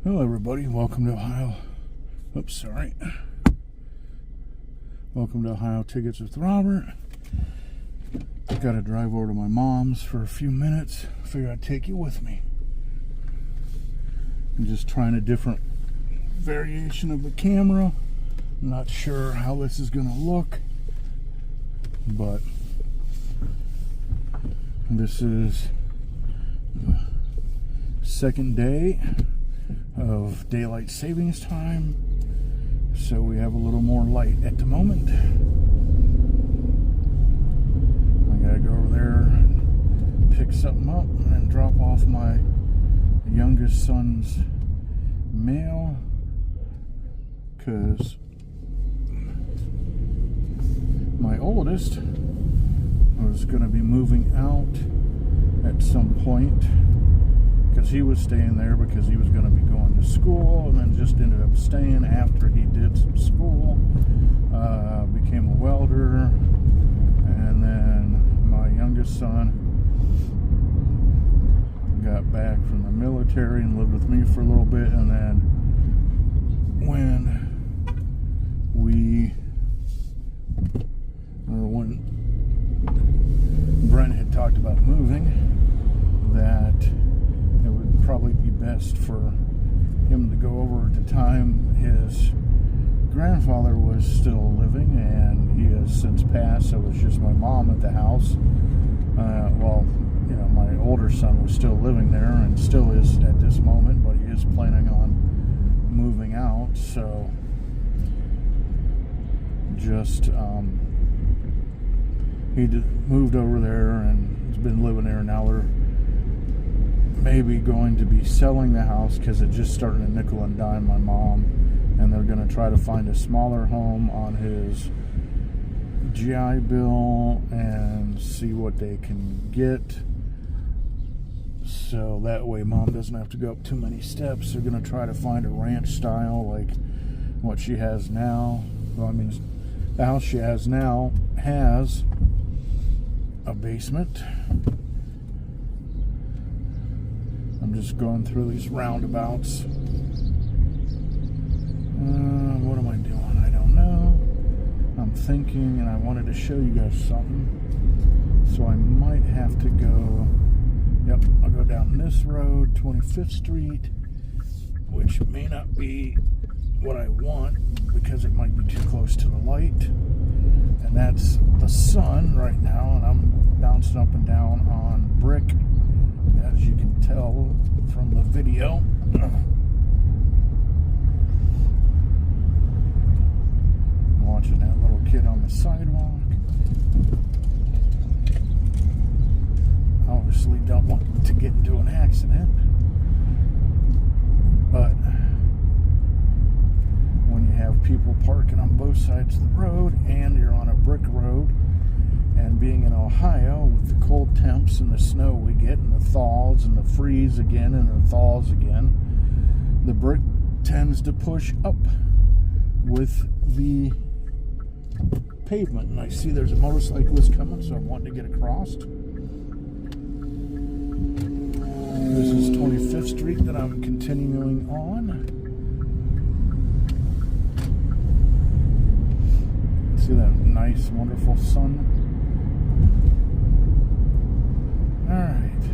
Hello everybody, welcome to Ohio. Oops, sorry. Welcome to Ohio Tickets with Robert. I've got to drive over to my mom's for a few minutes. Figured I'd take you with me. I'm just trying a different variation of the camera. I'm not sure how this is going to look, but this is the second day of daylight savings time, so we have a little more light at the moment. I gotta go over there, pick something up, and drop off my youngest son's mail, because my oldest was going to be moving out at some point, because he was staying there because he was going to be going to school, and then just ended up staying after he did some school, became a welder, and then my youngest son got back from the military and lived with me for a little bit, and then when Brent had talked about moving, that it would probably be best for him to go over at the time his grandfather was still living, and he has since passed, so it's just my mom at the house. My older son was still living there and still is at this moment, but he is planning on moving out, so just he moved over there and has been living there. Now they're maybe going to be selling the house because it just started to nickel and dime my mom, and they're going to try to find a smaller home on his GI Bill and see what they can get, so that way mom doesn't have to go up too many steps. They're going to try to find a ranch style like what she has now. Well, I mean, the house she has now has a basement. I'm just going through these roundabouts. What am I doing? I don't know. I'm thinking, and I wanted to show you guys something, so I might have to go. Yep, I'll go down this road, 25th Street, which may not be what I want because it might be too close to the light. And that's the sun right now, and I'm bouncing up and down on brick, as you can tell from the video. Watching that little kid on the sidewalk. Obviously don't want to get into an accident, but when you have people parking on both sides of the road and you're on a brick road, and being in Ohio with the cold temps and the snow we get and the thaws and the freeze again and the thaws again, the brick tends to push up with the pavement. And I see there's a motorcyclist coming, so I'm wanting to get across. This is 25th Street that I'm continuing on. See that nice, wonderful sun? Alright.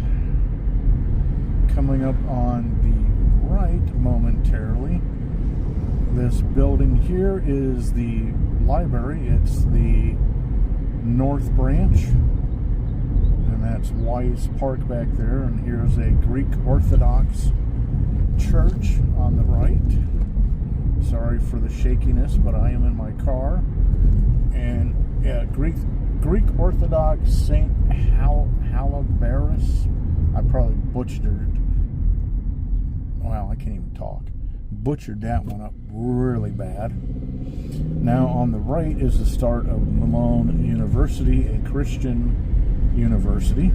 Coming up on the right momentarily. This building here is the library. It's the North Branch. And that's Wise Park back there. And here's a Greek Orthodox church on the right. Sorry for the shakiness, but I am in my car. And yeah, Greek Orthodox St. Halibaris. I probably butchered it. Wow, I can't even talk. Butchered that one up really bad. Now on the right is the start of Malone University, a Christian university,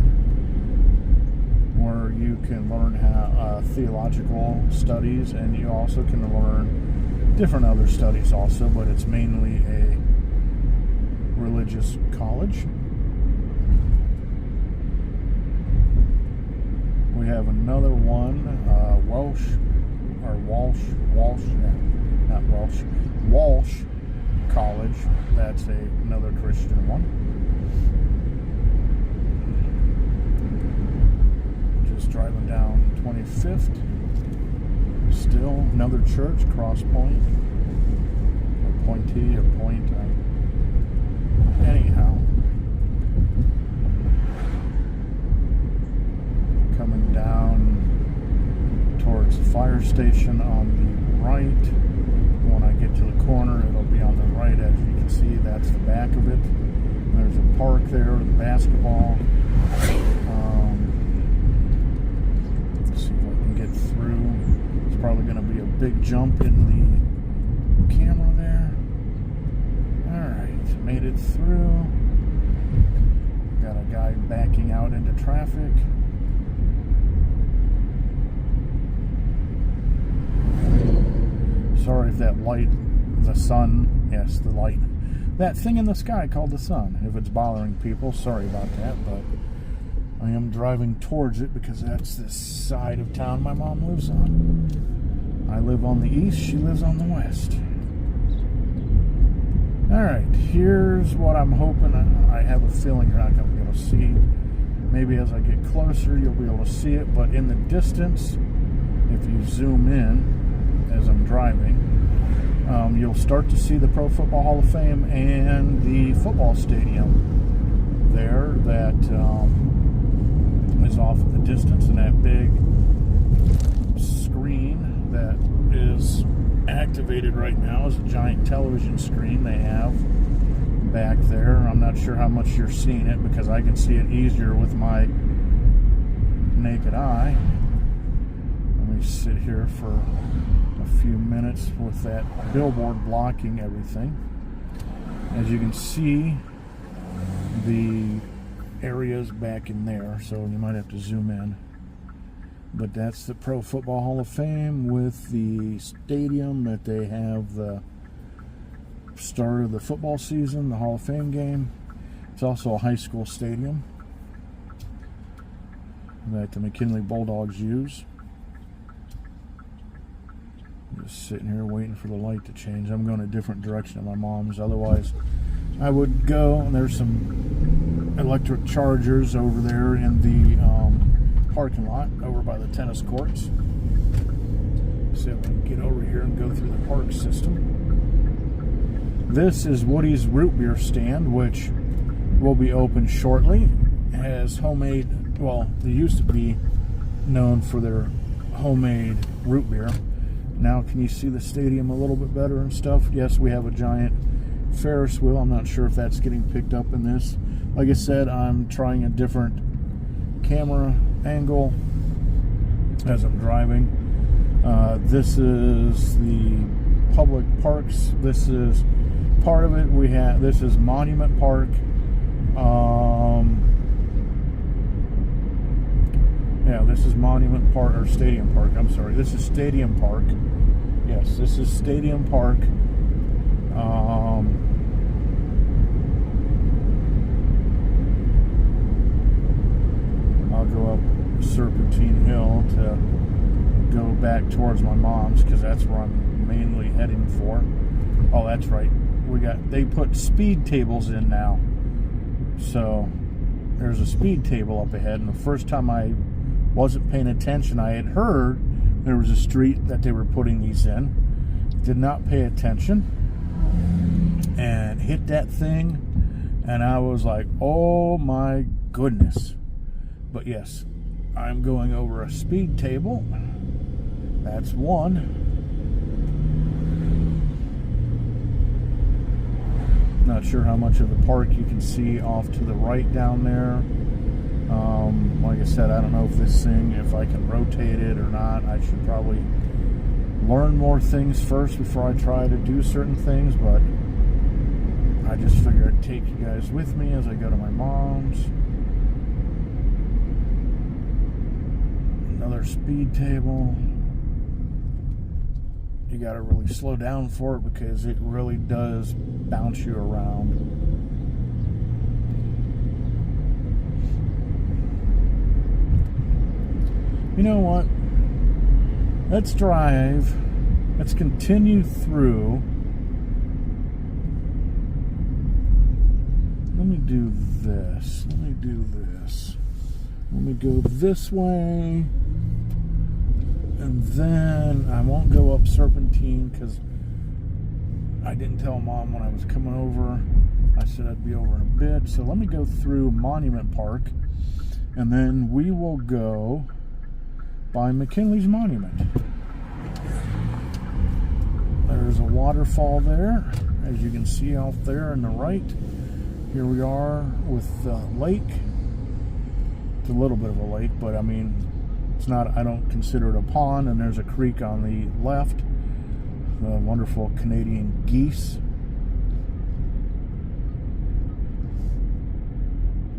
where you can learn how theological studies, and you also can learn different other studies also, but it's mainly a religious college. We have another one, Welsh or Walsh, yeah, not Welsh, Walsh College. That's another Christian one. Just driving down 25th. Still another church, Cross Point, or Pointee, or Point. Anyhow, coming down towards the fire station on the right. When I get to the corner, it'll be on the right. As you can see, that's the back of it. There's a park there with the basketball. Let's see if I can get through. It's probably going to be a big jump in the camera there. Alright, made it through. Got a guy backing out into traffic. Sorry if that light, the sun, yes, the light, that thing in the sky called the sun, if it's bothering people, sorry about that, but I am driving towards it because that's the side of town my mom lives on. I live on the east, she lives on the west. Alright, here's what I'm hoping. I have a feeling you're not going to be able to see. Maybe as I get closer you'll be able to see it, but in the distance, if you zoom in as I'm driving, you'll start to see the Pro Football Hall of Fame and the football stadium there that is off in the distance, and that big screen that is activated right now is a giant television screen they have back there. I'm not sure how much you're seeing it because I can see it easier with my naked eye. Let me sit here for a few minutes with that billboard blocking everything. As you can see, the areas back in there, so you might have to zoom in. But that's the Pro Football Hall of Fame with the stadium that they have the start of the football season, the Hall of Fame game. It's also a high school stadium that the McKinley Bulldogs use. Just sitting here waiting for the light to change. I'm going a different direction than my mom's. Otherwise, I would go. And there's some electric chargers over there in the parking lot over by the tennis courts. See if I can get over here and go through the park system. This is Woody's Root Beer stand, which will be open shortly. It has homemade, well, they used to be known for their homemade root beer. Now can you see the stadium a little bit better and stuff? Yes, we have a giant Ferris wheel. I'm not sure if that's getting picked up in this. Like I said, I'm trying a different camera angle as I'm driving. This is the public parks. This is part of it. This is Monument Park. Yeah, this is Monument Park, or Stadium Park. I'm sorry. This is Stadium Park. Yes, this is Stadium Park. I'll go up Serpentine Hill to go back towards my mom's because that's where I'm mainly heading for. Oh, that's right. They put speed tables in now. So there's a speed table up ahead, and the first time I wasn't paying attention, I had heard there was a street that they were putting these in. Did not pay attention and hit that thing, and I was like, oh my goodness. But yes, I'm going over a speed table. That's one. Not sure how much of the park you can see off to the right down there. Like I said, I don't know if this thing, if I can rotate it or not. I should probably learn more things first before I try to do certain things, but I just figured I'd take you guys with me as I go to my mom's. Another speed table. You gotta really slow down for it because it really does bounce you around. You know what? let's drive. Let's continue through. Let me do this. Let me go this way. And then I won't go up Serpentine because I didn't tell Mom when I was coming over. I said I'd be over in a bit. So let me go through Monument Park. And then we will go by McKinley's Monument. There's a waterfall there, as you can see out there on the right. Here we are with the lake. It's a little bit of a lake, but I mean, it's not, I don't consider it a pond. And there's a creek on the left. The wonderful Canadian geese.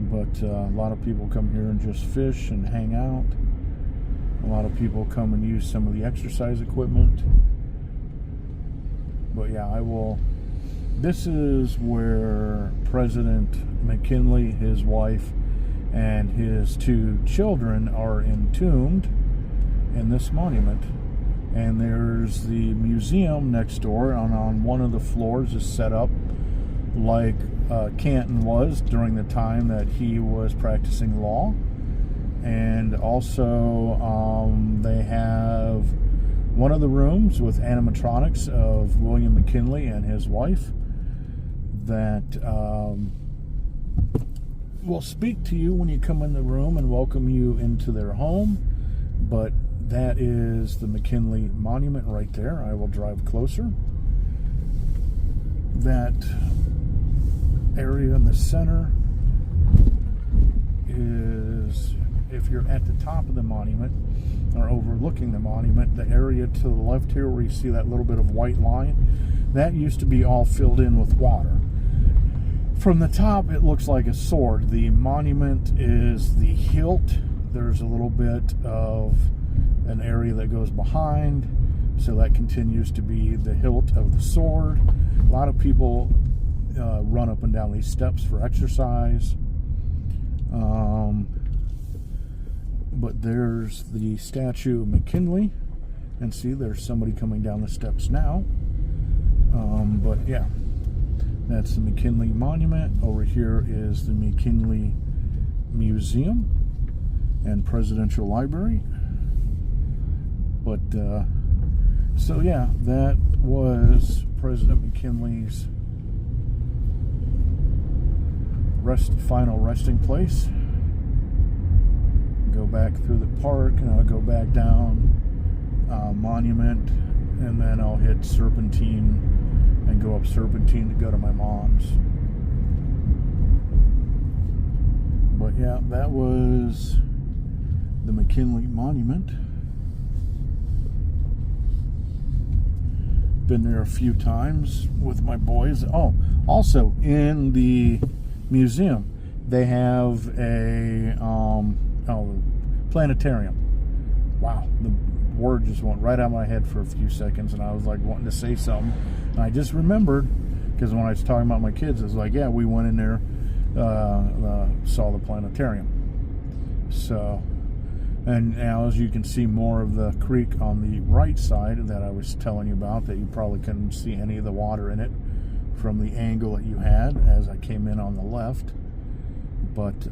But a lot of people come here and just fish and hang out. A lot of people come and use some of the exercise equipment. But yeah, I will. This is where President McKinley, his wife, and his 2 children are entombed in this monument. And there's the museum next door, and on one of the floors is set up like Canton was during the time that he was practicing law. And also they have one of the rooms with animatronics of William McKinley and his wife that will speak to you when you come in the room and welcome you into their home. But that is the McKinley Monument right there. I will drive closer. That area in the center is, if you're at the top of the monument or overlooking the monument, the area to the left here where you see that little bit of white line, that used to be all filled in with water. From the top, it looks like a sword. The monument is the hilt. There's a little bit of an area that goes behind, so that continues to be the hilt of the sword. A lot of people run up and down these steps for exercise. But there's the statue of McKinley, and see, there's somebody coming down the steps now. But yeah, that's the McKinley Monument. Over here is the McKinley Museum and Presidential Library. But so yeah, that was President McKinley's final resting place. Go back through the park, and I'll go back down Monument, and then I'll hit Serpentine and go up Serpentine to go to my mom's. But yeah, that was the McKinley Monument. Been there a few times with my boys. Oh, also in the museum they have a planetarium. Wow, the word just went right out of my head for a few seconds, and I was like wanting to say something, and I just remembered, because when I was talking about my kids, I was like, yeah, we went in there, saw the planetarium. So, and now as you can see more of the creek on the right side that I was telling you about, that you probably couldn't see any of the water in it from the angle that you had as I came in on the left. But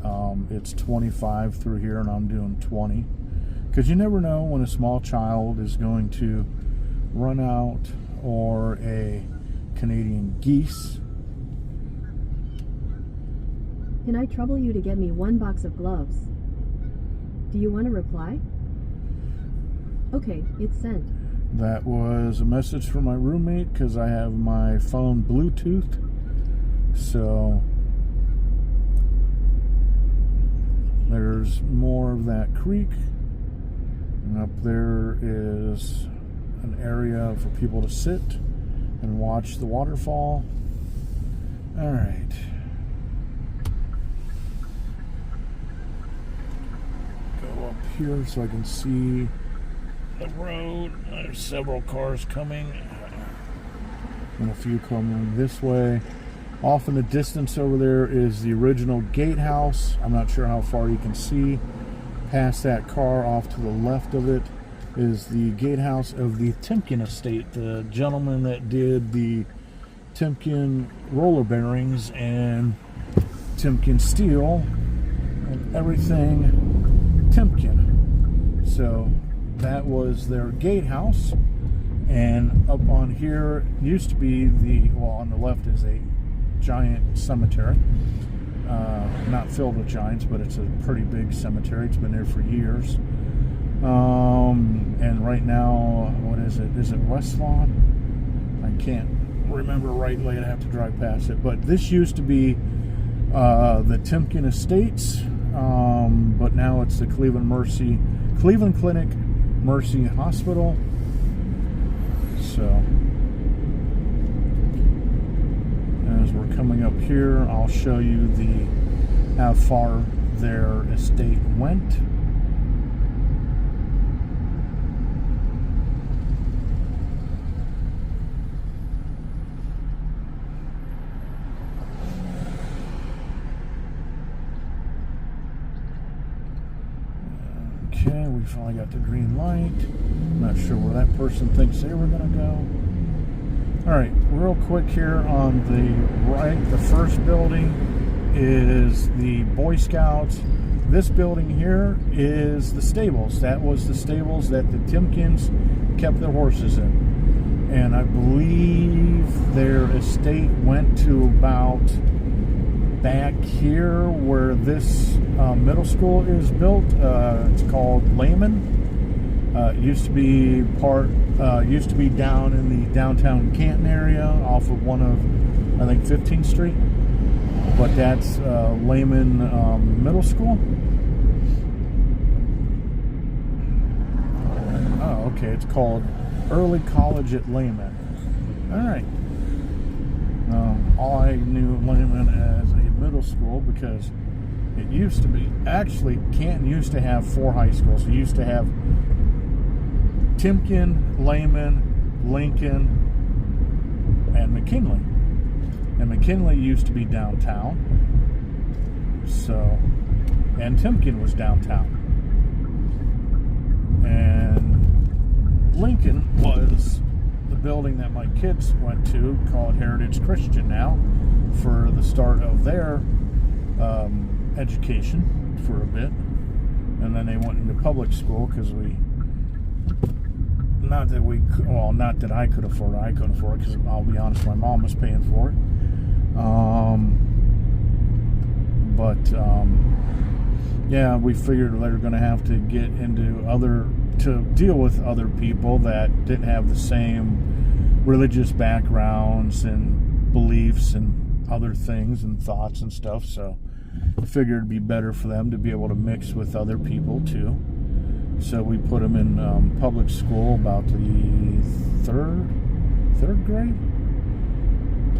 it's 25 through here, and I'm doing 20, because you never know when a small child is going to run out, or a Canadian geese. Can I trouble you to get me 1 box of gloves? Do you want to reply? Okay, it's sent. That was a message from my roommate, because I have my phone Bluetoothed. So there's more of that creek, and up there is an area for people to sit and watch the waterfall. All right. Go up here so I can see the road. There's several cars coming, and a few coming this way. Off in the distance over there is the original gatehouse. I'm not sure how far you can see past that car off to the left of it. is the gatehouse of the Timken estate. The gentleman that did the Timken roller bearings and Timken steel and everything Timken. So that was their gatehouse. And up on here used to be on the left is a giant cemetery. Not filled with giants, but it's a pretty big cemetery. It's been there for years. And right now, what is it? Is it West Lawn? I can't remember rightly. I'd have to drive past it. But this used to be the Timken Estates, but now it's the Cleveland Clinic Mercy Hospital. So, as we're coming up here, I'll show you how far their estate went. Okay, we finally got the green light. Not sure where that person thinks they were going to go. All right, real quick here on the right, the first building is the Boy Scouts. This building here is the stables. That was the stables that the Timkins kept their horses in. And I believe their estate went to about back here where this middle school is built. It's called Lehman. It used to be down in the downtown Canton area off of one of, I think, 15th Street. But that's Lehman Middle School. Oh, okay. It's called Early College at Lehman. All right. All I knew Lehman as a middle school because it used to be, actually, Canton used to have 4 high schools. It used to have Timken, Lehman, Lincoln, and McKinley. And McKinley used to be downtown. So, and Timken was downtown. And Lincoln was the building that my kids went to, called Heritage Christian now, for the start of their education for a bit. And then they went into public school because not that I could afford it. I couldn't afford it because I'll be honest, my mom was paying for it. Yeah, we figured they were going to have to get into to deal with other people that didn't have the same religious backgrounds and beliefs and other things and thoughts and stuff. So I figured it'd be better for them to be able to mix with other people too. So we put them in public school about the third grade.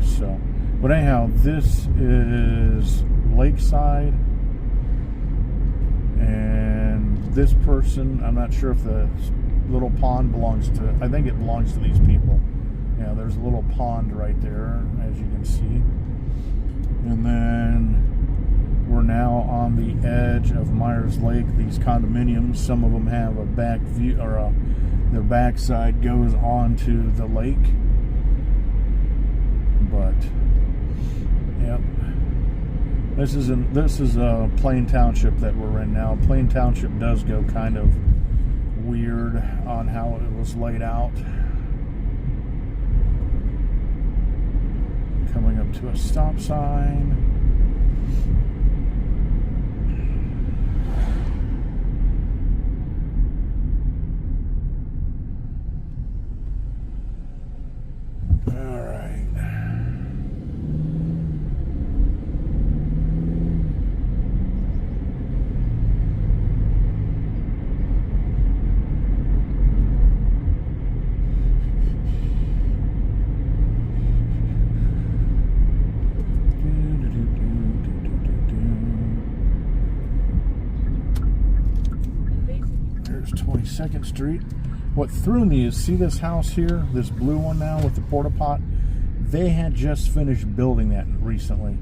So, but anyhow, this is Lakeside, and this person, I'm not sure if the little pond belongs to, I think it belongs to these people. Yeah, there's a little pond right there, as you can see. And then we're now on the edge of Myers Lake. These condominiums, some of them have a back view, or their backside goes onto the lake. But yep, this is Plain Township that we're in now. Plain Township does go kind of weird on how it was laid out. Coming up to a stop sign. There's 22nd Street. What threw me is, see this house here, this blue one now with the porta pot? They had just finished building that recently.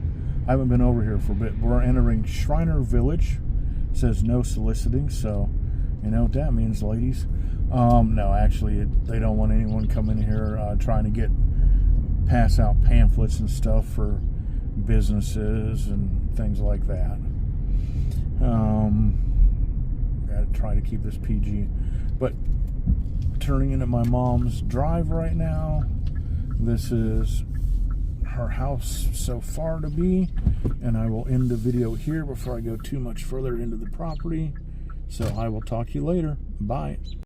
I haven't been over here for a bit. We're entering Shriner Village. It says no soliciting, so you know what that means, ladies. No, actually, they don't want anyone coming here trying to pass out pamphlets and stuff for businesses and things like that. Got to try to keep this PG. But turning into my mom's drive right now. This is her house so far to be, and I will end the video here before I go too much further into the property. So I will talk to you later. Bye.